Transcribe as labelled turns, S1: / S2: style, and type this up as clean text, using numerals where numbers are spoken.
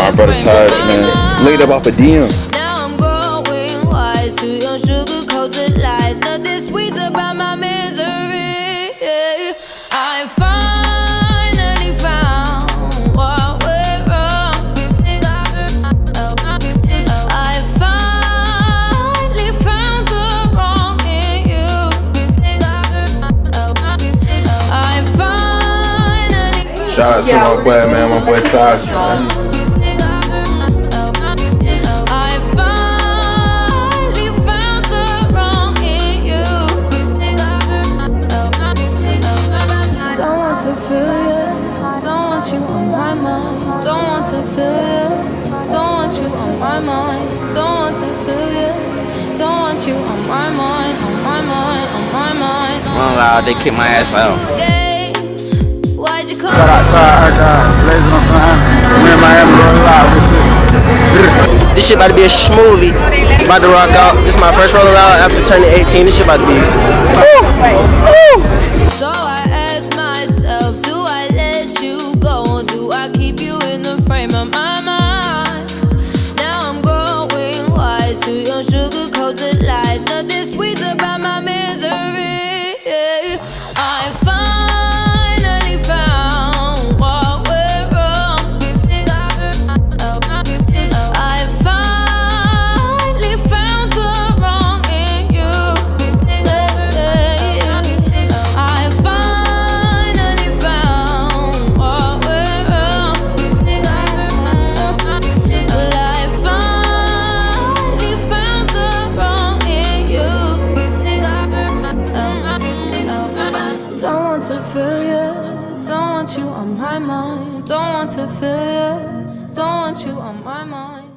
S1: my brother Taj, man. Laid up off a DM.
S2: Now I'm growing wise to your sugar-coated lies. Nothing sweet about my misery. I finally found what went wrong. I finally found the wrong in you. I finally found.
S1: Shout out to my boy, man. My boy Taj, man.
S3: They kick my ass out.
S4: Shout out to Hi8, blazing on some we in Miami rolling out.
S3: This shit about to be a smoothie. About to rock out. This is my first rolling out after turning 18. This shit about to be.
S2: So I ask myself, do I let you go? Or do I keep you in the frame of my mind? Now I'm growing wise to your sugar-coated lies. Nothing sweet about my misery. I finally found what went wrong. I finally found the wrong in you. I finally found what went wrong. Well, I finally found the wrong in you. Don't want to feel you, don't want you on my mind. Don't want to feel you, don't want you on my mind.